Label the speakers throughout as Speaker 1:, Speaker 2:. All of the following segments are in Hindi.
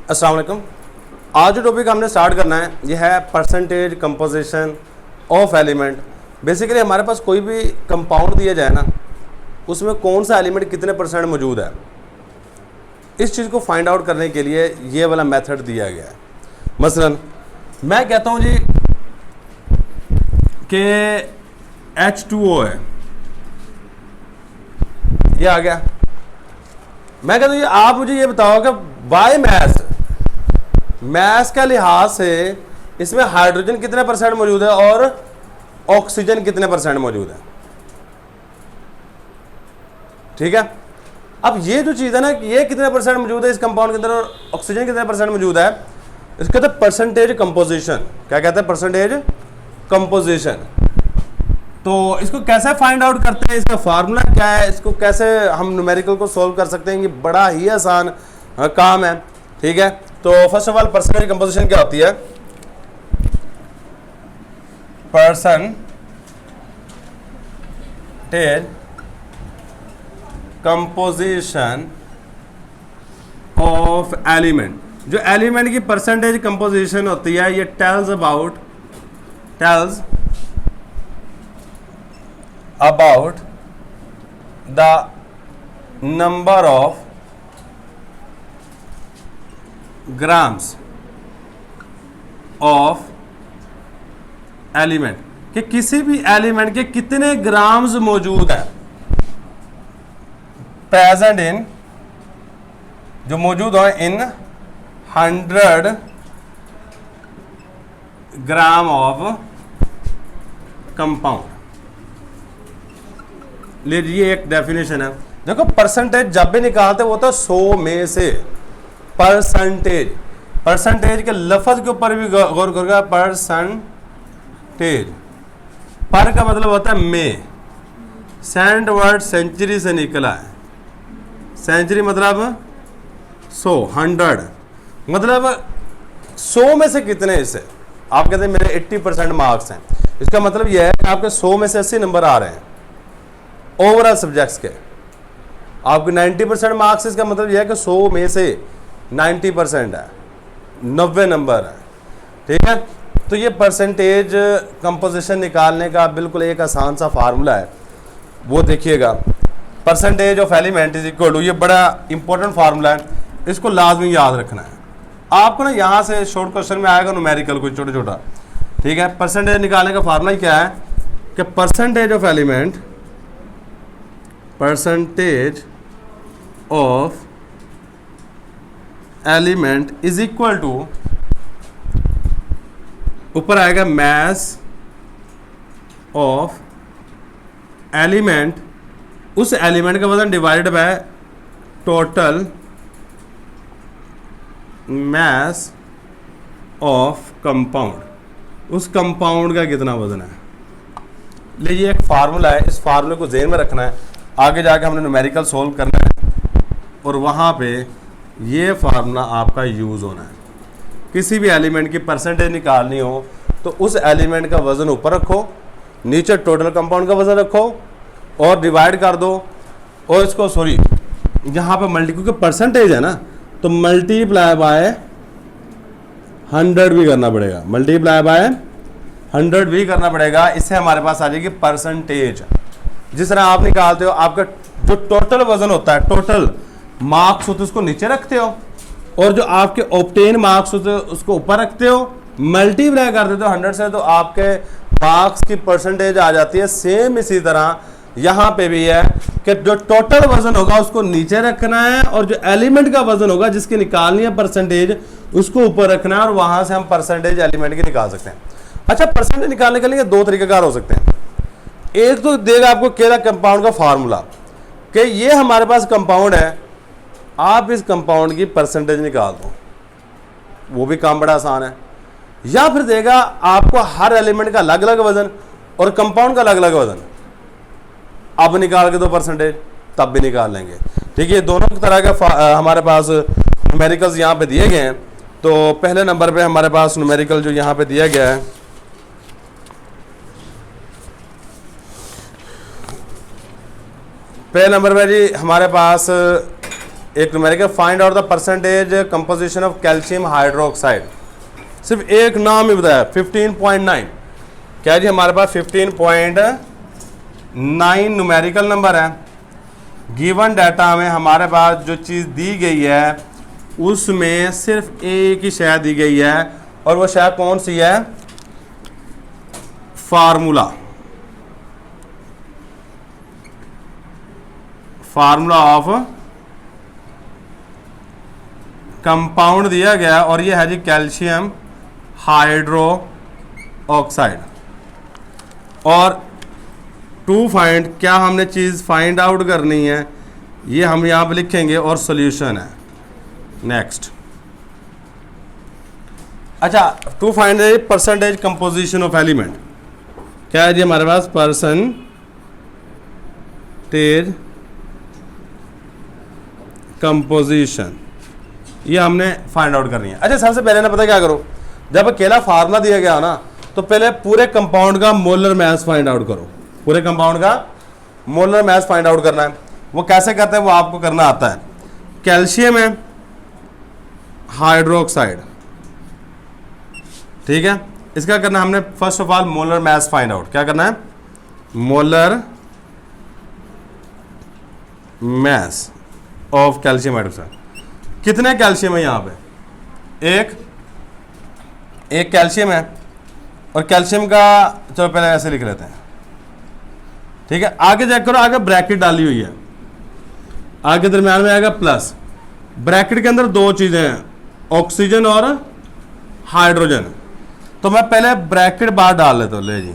Speaker 1: अस्सलाम वालेकुम। आज जो टॉपिक हमने स्टार्ट करना है यह है percentage composition of element. Basically हमारे पास कोई भी कंपाउंड दिया जाए ना, उसमें कौन सा एलिमेंट कितने परसेंट मौजूद है, इस चीज़ को फाइंड आउट करने के लिए ये वाला मेथड दिया गया है। मसलन मैं कहता हूँ जी कि H2O है, ये आ गया। मैं कहता हूँ ये आप मुझे ये बताओ कि बाय मैथ के लिहाज से इसमें हाइड्रोजन कितने परसेंट मौजूद है और ऑक्सीजन कितने परसेंट मौजूद है। ठीक है, अब ये जो चीज़ है ना, ये कितने परसेंट मौजूद है इस कंपाउंड के अंदर और ऑक्सीजन कितने परसेंट मौजूद है, इसको कहते हैं परसेंटेज कंपोजिशन। क्या कहते हैं? Percentage composition. तो इसको कैसे फाइंड आउट करते हैं, इसका फार्मूला क्या है, इसको कैसे हम न्यूमेरिकल को सॉल्व कर सकते हैं, ये बड़ा ही आसान काम है। ठीक है, तो first of all percentage composition क्या होती है? परसेंटेज कंपोजिशन ऑफ एलिमेंट, जो एलिमेंट की परसेंटेज कंपोजिशन होती है, ये tells about the number of grams of element, कि किसी भी एलिमेंट के कितने ग्राम्स मौजूद है प्रेजेंट इन, जो मौजूद हो इन 100 ग्राम ऑफ कंपाउंड। लीजिए एक डेफिनेशन है, देखो परसेंटेज जब भी निकालते वो तो 100 में से। परसेंटेज के लफ्ज के ऊपर भी गौर करेगा। परसेंटेज, पर का मतलब होता है में, सेंट वर्ड सेंचुरी से निकला है। सेंचुरी मतलब 100, 100 मतलब 100 में से कितने हिस्से। आप कहते हैं मेरे 80% मार्क्स हैं, इसका मतलब यह है कि आपके 100 में से 80 नंबर आ रहे हैं ओवरऑल सब्जेक्ट्स के। आपके 90% मार्क्स, इसका मतलब यह है कि 100 में से 90% है, 90 नंबर है। ठीक है, तो ये परसेंटेज कंपोजिशन निकालने का बिल्कुल एक आसान सा फार्मूला है, वो देखिएगा। Percentage of element is equal to, ये बड़ा इंपॉर्टेंट फार्मूला है, इसको लाजमी याद रखना है आपको ना। यहाँ से शॉर्ट क्वेश्चन में आएगा न्यूमेरिकल कोई छोटा छोटा। ठीक है, परसेंटेज निकालने का फार्मूला क्या है कि percentage of element, percentage of element is equal to, ऊपर आएगा मास ऑफ एलिमेंट, उस एलिमेंट का वजन divided by total mass of compound, उस कंपाउंड का कितना वजन है। लीजिए एक फार्मूला है, इस फार्मूले को ज़हन में रखना है, आगे जाके हमने न्यूमेरिकल सोल्व करना है और वहाँ पे ये फार्मूला आपका यूज़ होना है। किसी भी एलिमेंट की परसेंटेज निकालनी हो तो उस एलिमेंट का वज़न ऊपर रखो, नीचे टोटल कंपाउंड का वज़न रखो और डिवाइड कर दो, और इसको सॉरी यहाँ पे मल्टी, क्योंकि परसेंटेज है ना तो मल्टीप्लाई बाय 100 भी करना पड़ेगा, मल्टीप्लाई बाय 100 भी करना पड़ेगा। इससे हमारे पास आ जाएगी परसेंटेज। जिस तरह आप निकालते हो, आपका जो टोटल वजन होता है, टोटल मार्क्स होते हैं उसको नीचे रखते हो, और जो आपके ऑब्टेन मार्क्स होते हैं उसको ऊपर रखते हो, मल्टीप्लाई कर देते हो 100 से, तो आपके मार्क्स की परसेंटेज आ जाती है। सेम इसी तरह यहाँ पे भी है कि जो टोटल वजन होगा उसको नीचे रखना है, और जो एलिमेंट का वजन होगा जिसकी निकालनी है परसेंटेज, उसको ऊपर रखना है, और वहां से हम परसेंटेज एलिमेंट की निकाल सकते हैं। अच्छा, परसेंटेज निकालने के लिए दो तरीकेकार हो सकते हैं। एक तो देगा आपको केला कंपाउंड का फार्मूला कि ये हमारे पास कंपाउंड है, आप इस कंपाउंड की परसेंटेज निकाल दो, वो भी काम बड़ा आसान है। या फिर देगा आपको हर एलिमेंट का अलग अलग वजन और कंपाउंड का अलग अलग वजन, अब निकाल के दो परसेंटेज, तब भी निकाल लेंगे। ठीक है, दोनों तरह का हमारे पास न्यूमेरिकल्स यहाँ पे दिए गए हैं। तो पहले नंबर पे हमारे पास न्यूमेरिकल जो यहाँ पे दिया गया है, पहले नंबर पे जी हमारे पास एक numerical, find out the percentage composition of calcium hydroxide. सिर्फ एक नाम ही बताया 15.9। क्या जी हमारे पास 15.9 न्यूमेरिकल नंबर है। गिवन डाटा में हमारे पास जो चीज़ दी गई है उसमें सिर्फ एक ही शय दी गई है, और वो शय कौन सी है? फार्मूला। फार्मूला ऑफ कंपाउंड दिया गया, और ये है जी कैल्शियम हाइड्रो ऑक्साइड। और टू फाइंड, क्या हमने चीज़ फाइंड आउट करनी है, ये हम यहाँ पे लिखेंगे, और सॉल्यूशन है नेक्स्ट। अच्छा, to find the percentage composition of element, क्या है जी हमारे पास? परसेंटेज कंपोजिशन, ये हमने फाइंड आउट करनी है। अच्छा, सबसे पहले ना पता क्या करो, जब अकेला फार्मूला दिया गया ना तो पहले पूरे कंपाउंड का मोलर मास फाइंड आउट करो। पूरे कंपाउंड का मोलर मास फाइंड आउट करना है। वो कैसे करते हैं वो आपको करना आता है। कैल्शियम है हाइड्रोक्साइड, ठीक है, इसका करना हमने first of all molar mass find out. क्या करना है? Molar mass of calcium hydroxide. कितने कैल्शियम है यहाँ पे? एक कैल्शियम है, और कैल्शियम का चलो पहले ऐसे लिख लेते हैं, ठीक है। आगे चेक करो, आगे ब्रैकेट डाली हुई है, आगे दरम्यान में आएगा प्लस। ब्रैकेट के अंदर दो चीजें हैं, ऑक्सीजन और हाइड्रोजन। तो मैं पहले ब्रैकेट बाहर डाल लेता हूँ। ले जी,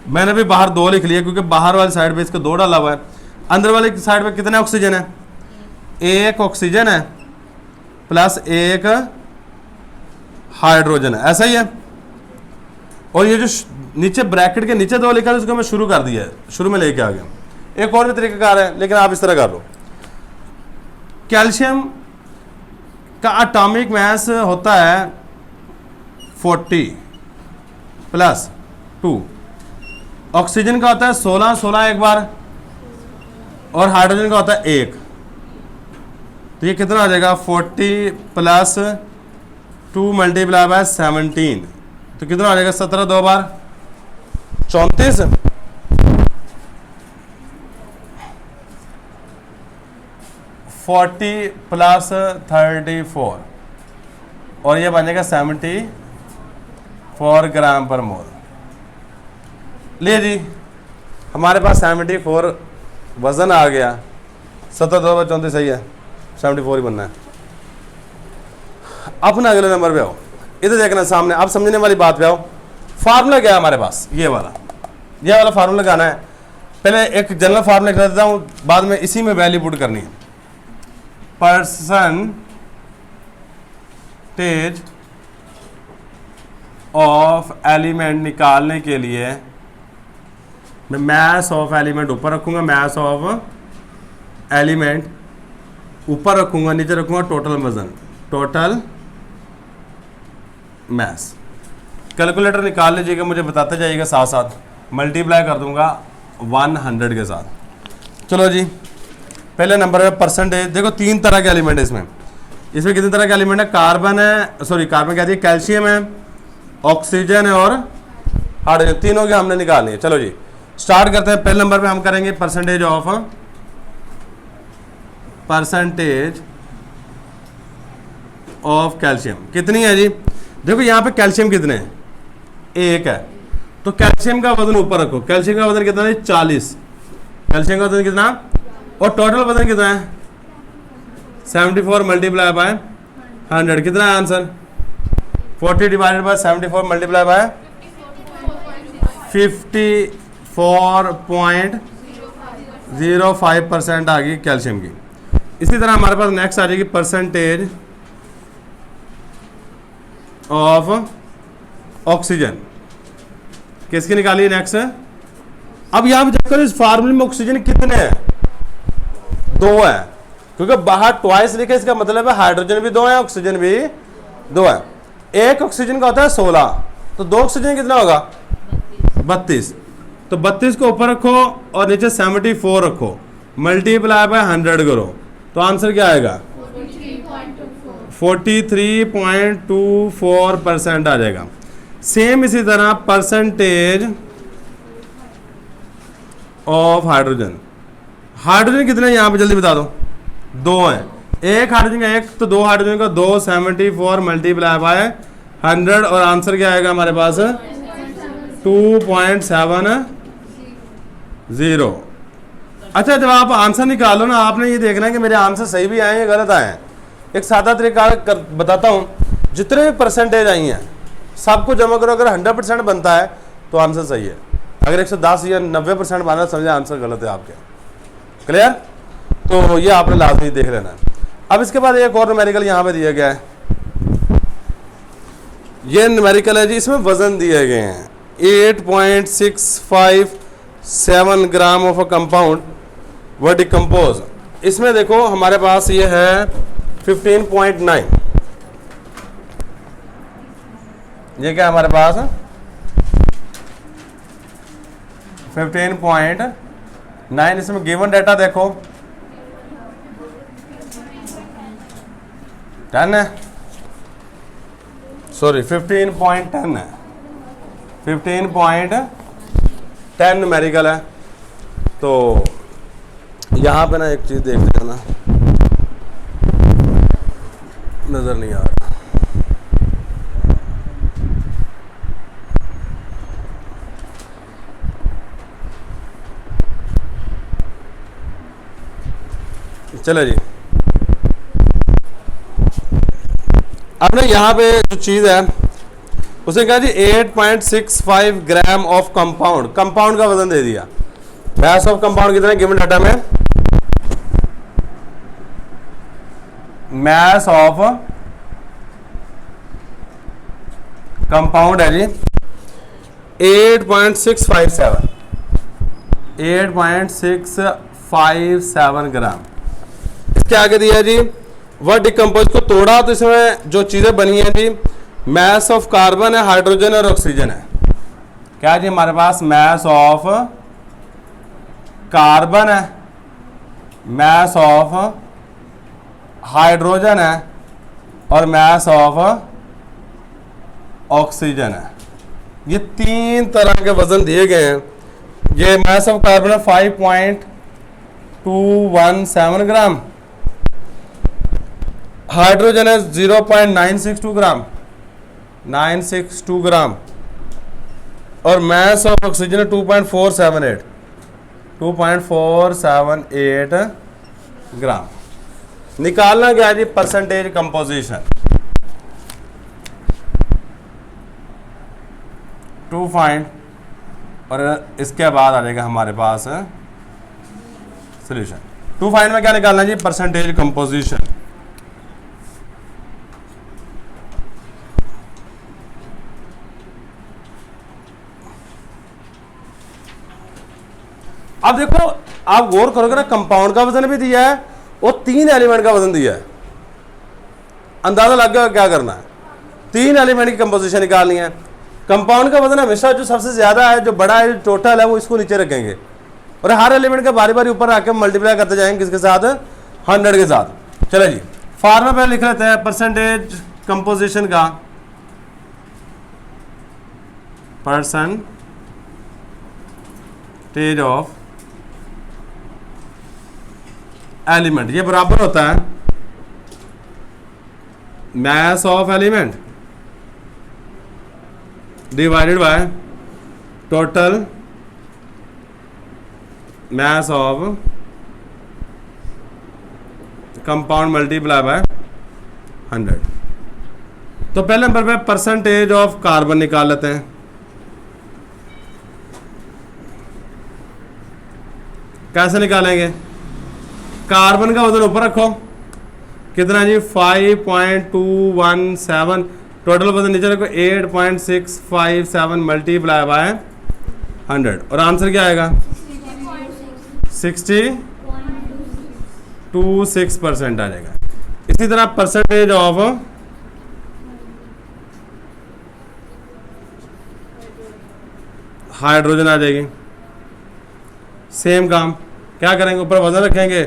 Speaker 1: मैंने भी बाहर दो लिख लिया, क्योंकि बाहर वाली साइड पे इसको दो डाला हुआ है। अंदर वाली साइड पे कितने ऑक्सीजन है? एक ऑक्सीजन है प्लस एक हाइड्रोजन है, ऐसा ही है। और ये जो नीचे ब्रैकेट के नीचे दो लिखा है उसको मैं शुरू कर दिया है, शुरू में लेके आ गया। एक और भी तरीकाकार है, लेकिन आप इस तरह कर लो। कैल्शियम का एटॉमिक मास होता है 40 प्लस 2। ऑक्सीजन का होता है 16 एक बार, और हाइड्रोजन का होता है 1। तो ये कितना आ जाएगा? 40 प्लस 2 मल्टीप्लाई बाय 17, तो कितना आ जाएगा? 17 दो बार 34, 40 प्लस 34, और ये बन जाएगा 74 ग्राम पर मोल। ले जी, हमारे पास 74 वजन आ गया। 17 दो बार 34 सही है, 74 ही बनना है। अपना अगले नंबर पे आओ, इधर देखना सामने, आप समझने वाली बात पे आओ। फार्मूला क्या है हमारे पास? ये वाला फार्मूला लगाना है। पहले एक जनरल फार्मूला लिख देता हूँ, बाद में इसी में वैल्यू पुट करनी है। परसेंटेज ऑफ एलिमेंट निकालने के लिए मैं मास ऑफ एलिमेंट ऊपर रखूंगा, मास ऑफ एलिमेंट ऊपर रखूंगा, नीचे रखूंगा टोटल वजन, टोटल मास। कैलकुलेटर निकाल लीजिएगा, मुझे बताते जाइएगा साथ साथ, मल्टीप्लाई कर दूंगा 100 के साथ। चलो जी, पहले नंबर है परसेंटेज। देखो 3 तरह के एलिमेंट है इसमें कितने तरह के एलिमेंट है? कार्बन है, सॉरी कार्बन कहती है, कैल्शियम है, ऑक्सीजन है और हाइड्रोजन, तीनों के हमने निकालनी है। चलो जी स्टार्ट करते हैं। पहले नंबर पे हम करेंगे परसेंटेज ऑफ कैल्शियम। कितनी है जी? देखो यहाँ पे कैल्शियम कितने हैं? 1 है, तो कैल्शियम का वजन ऊपर रखो। कैल्शियम का वजन कितना है? 40। कैल्शियम का वजन कितना? और टोटल वजन कितना है? 74 मल्टीप्लाई बाय 100, कितना है answer? 40 divided by 74 multiply by 54.05% आ गई कैल्शियम की। इसी तरह हमारे पास नेक्स्ट आ जाएगी परसेंटेज ऑफ ऑक्सीजन। किसकी निकाली नेक्स्ट? अब यहां पे देखो इस फार्मूले में ऑक्सीजन कितने हैं? 2 है, क्योंकि बाहर ट्वाइस लिखे, इसका मतलब है हाइड्रोजन भी 2 है, ऑक्सीजन भी 2 है। एक ऑक्सीजन का होता है 16, तो 2 ऑक्सीजन कितना होगा? 32। तो 32 को ऊपर रखो और नीचे 74 रखो, मल्टीप्लाई बाय 100 करो, तो आंसर क्या आएगा 43.24% आ जाएगा। सेम इसी तरह परसेंटेज ऑफ हाइड्रोजन, हाइड्रोजन कितने हैं यहाँ पे जल्दी बता दो, 2 हैं, एक हाइड्रोजन का एक, तो 2 हाइड्रोजन का 274 मल्टीप्लाई बाय 100 और आंसर क्या आएगा हमारे पास 2.70। अच्छा जब आप आंसर निकालो ना, आपने ये देखना है कि मेरे आंसर सही भी आए हैं गलत आए हैं। एक सादा तरीका बताता हूँ, जितने भी परसेंटेज आई हैं सबको जमा करो, अगर 100% बनता है तो आंसर सही है, अगर 110 या 90% बना समझे आंसर गलत है आपके। क्लियर? तो ये आपने लाजमी देख लेना है। अब इसके बाद एक और न्यूमेरिकल यहाँ पे दिया गया है, ये न्यूमेरिकल है जी, इसमें वजन दिए गए हैं 8.657 ग्राम ऑफ अ कंपाउंड व डिकम्पोज। इसमें देखो हमारे पास ये है 15.9, ये क्या हमारे पास 15.9, इसमें गिवन डाटा देखो 10 है, सॉरी 15.10 है, 15.10 न्यूमेरिकल है। तो यहाँ पे ना एक चीज़ देख लेना, नज़र नहीं आ रहा, चलो जी। आपने यहाँ पे जो चीज़ है उसे कहा जी 8.65 ग्राम ऑफ कंपाउंड, कंपाउंड का वजन दे दिया। मास ऑफ कंपाउंड कितना है गिवन डाटा में, मास ऑफ कंपाउंड है जी 8.657 ग्राम। इसके आगे दिया जी वह डिकम्पोज को तोड़ा तो इसमें जो चीज़ें बनी हैं जी, मास ऑफ कार्बन है, हाइड्रोजन और ऑक्सीजन है। क्या जी हमारे पास मास ऑफ कार्बन है, मास ऑफ हाइड्रोजन है और मास ऑफ ऑक्सीजन है। ये 3 तरह के वजन दिए गए हैं। ये मास ऑफ कार्बन है 5.217 ग्राम, हाइड्रोजन है 0.962 ग्राम, 962 ग्राम और मास ऑफ ऑक्सीजन है 2.478 ग्राम। निकालना क्या है जी परसेंटेज कंपोजिशन, टू फाइंड, और इसके बाद आ जाएगा हमारे पास सोल्यूशन। टू फाइंड में क्या निकालना है जी परसेंटेज कंपोजिशन। अब देखो आप गौर करोगे ना, कंपाउंड का वजन भी दिया है और 3 एलिमेंट का वजन दिया है, अंदाजा लग गया क्या करना है, 3 एलिमेंट की कंपोजिशन निकालनी है। कंपाउंड का वजन हमेशा जो सबसे ज्यादा है, जो बड़ा है, टोटल है, वो इसको नीचे रखेंगे और हर एलिमेंट का बारी बारी ऊपर आके मल्टीप्लाई करते जाएंगे, किसके साथ 100 के साथ। चलो जी फार्मूला पहले लिख लेते हैं परसेंटेज कंपोजिशन का, परसेंटेज ऑफ एलिमेंट, ये बराबर होता है मास of element divided by total mass of compound multiply by 100। तो पहले नंबर पे परसेंटेज ऑफ कार्बन निकाल लेते हैं। कैसे निकालेंगे, कार्बन का वजन ऊपर रखो, कितना जी 5.217, टोटल वजन नीचे रखो 8.657 मल्टीप्लाई बाय 100 और आंसर क्या आएगा 60.26% आ जाएगा। इसी तरह परसेंटेज ऑफ हाइड्रोजन आ जाएगी, सेम काम क्या करेंगे, ऊपर वजन रखेंगे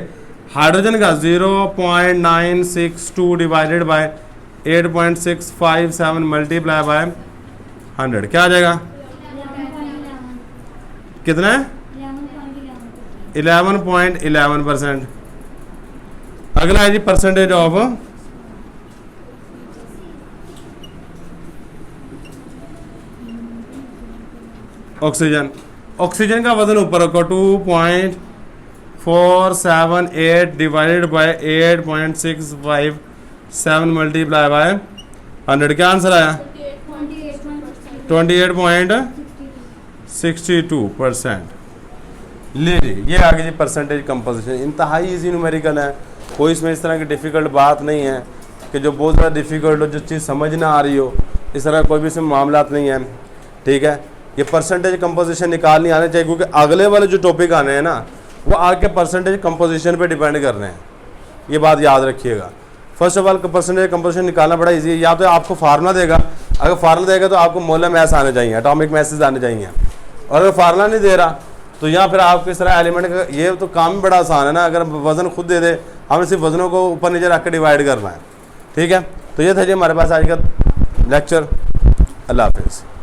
Speaker 1: हाइड्रोजन का 0.962 डिवाइडेड बाय 8.657 मल्टीप्लाई बाय 100 क्या आ जाएगा? कितना है? 11.11%। अगला है जी परसेंटेज ऑफ ऑक्सीजन। ऑक्सीजन का वजन ऊपर रखो 2.478 डिवाइडेड बाय 8.657 मल्टीप्लाई बाय 100 क्या आंसर आया? 28.62%। ले जी ये आगे जी परसेंटेज कंपोजिशन, इंतहाई इजी न्यूमेरिकल है, कोई इसमें इस तरह की डिफ़िकल्ट बात नहीं है कि जो बहुत ज़्यादा डिफ़िकल्ट हो, जो चीज़ समझ ना आ रही हो, इस तरह कोई भी इसमें मामलात नहीं है। ठीक है, ये परसेंटेज कंपोजिशन निकालनी आने चाहिए, क्योंकि अगले वाले जो टॉपिक आने हैं ना वो आगे परसेंटेज कंपोजिशन पे डिपेंड कर रहे हैं, ये बात याद रखिएगा। First of all percentage composition निकालना बड़ा इजी है। या तो आपको फार्मूला देगा, अगर फार्मूला देगा तो आपको मोलर मैथ्स आने चाहिए, एटॉमिक मैथ्स आने चाहिए, और अगर फार्मूला नहीं दे रहा तो यहाँ फिर आपको इस तरह एलिमेंट का ये तो काम बड़ा आसान है ना, अगर वजन खुद दे दे, हमें सिर्फ वजनों को ऊपर नीचे रख के डिवाइड करना है। ठीक है, तो ये था जी हमारे पास आज का लेक्चर। अल्लाह हाफिज़।